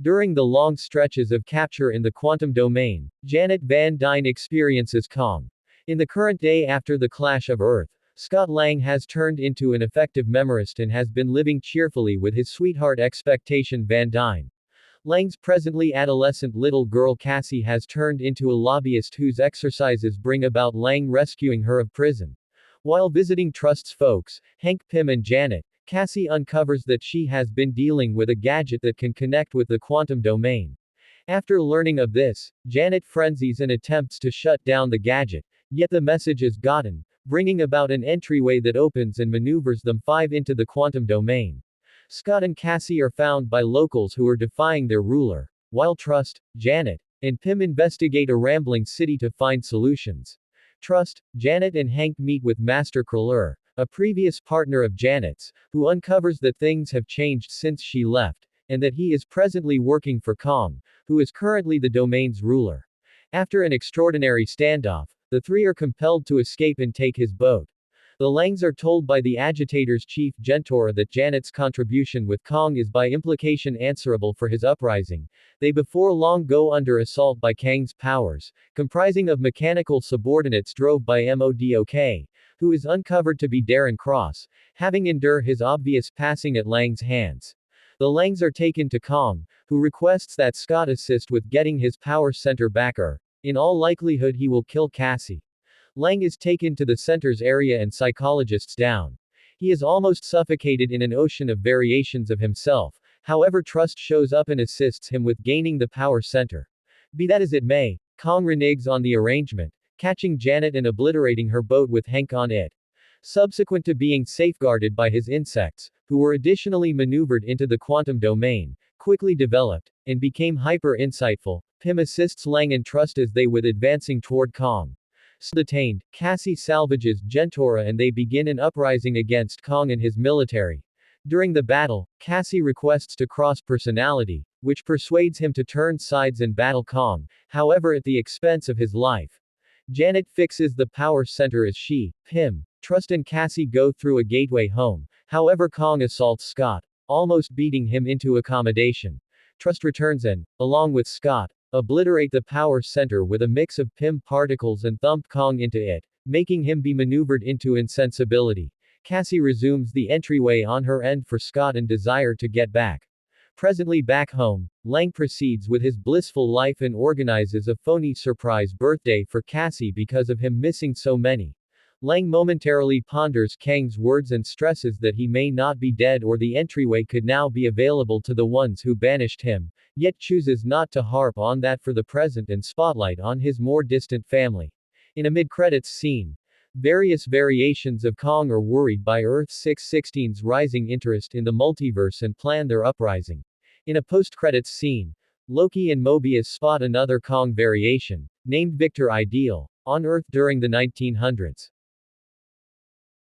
During the long stretches of capture in the quantum domain, Janet Van Dyne experiences Kong. In the current day after the clash of Earth, Scott Lang has turned into an effective memorist and has been living cheerfully with his sweetheart expectation Van Dyne. Lang's presently adolescent little girl Cassie has turned into a lobbyist whose exercises bring about Lang rescuing her of prison. While visiting Trust's folks, Hank Pym and Janet, Cassie uncovers that she has been dealing with a gadget that can connect with the quantum domain. After learning of this, Janet frenzies and attempts to shut down the gadget, yet the message is gotten, bringing about an entryway that opens and maneuvers them five into the quantum domain. Scott and Cassie are found by locals who are defying their ruler, while Trust, Janet, and Pym investigate a rambling city to find solutions. Trust, Janet and Hank meet with Master Kriller, a previous partner of Janet's, who uncovers that things have changed since she left, and that he is presently working for Kong, who is currently the domain's ruler. After an extraordinary standoff, the three are compelled to escape and take his boat. The Langs are told by the agitator's chief Gentora that Janet's contribution with Kong is by implication answerable for his uprising. They before long go under assault by Kang's powers, comprising of mechanical subordinates drove by Modok, who is uncovered to be Darren Cross, having endured his obvious passing at Lang's hands. The Langs are taken to Kong, who requests that Scott assist with getting his power center back or, in all likelihood he will kill Cassie. Lang is taken to the center's area and psychologists down. He is almost suffocated in an ocean of variations of himself, however Trust shows up and assists him with gaining the power center. Be that as it may, Kong reneges on the arrangement, catching Janet and obliterating her boat with Hank on it. Subsequent to being safeguarded by his insects, who were additionally maneuvered into the quantum domain, quickly developed, and became hyper-insightful, Pym assists Lang and Trust as they with advancing toward Kong. Detained, Cassie salvages Gentora and they begin an uprising against Kong and his military. During the battle, Cassie requests to cross personality, which persuades him to turn sides and battle Kong, however at the expense of his life. Janet fixes the power center as she, Pym, Trust and Cassie go through a gateway home, however Kong assaults Scott, almost beating him into accommodation. Trust returns and, along with Scott, obliterate the power center with a mix of Pym particles and thump Kong into it, making him be maneuvered into insensibility. Cassie resumes the entryway on her end for Scott and desire to get back. Presently back home, Lang proceeds with his blissful life and organizes a phony surprise birthday for Cassie because of him missing so many. Lang momentarily ponders Kang's words and stresses that he may not be dead or the entryway could now be available to the ones who banished him, yet chooses not to harp on that for the present and spotlight on his more distant family. In a mid-credits scene, various variations of Kong are worried by Earth 616's rising interest in the multiverse and plan their uprising. In a post-credits scene, Loki and Mobius spot another Kong variation, named Victor Ideal, on Earth during the 1900s.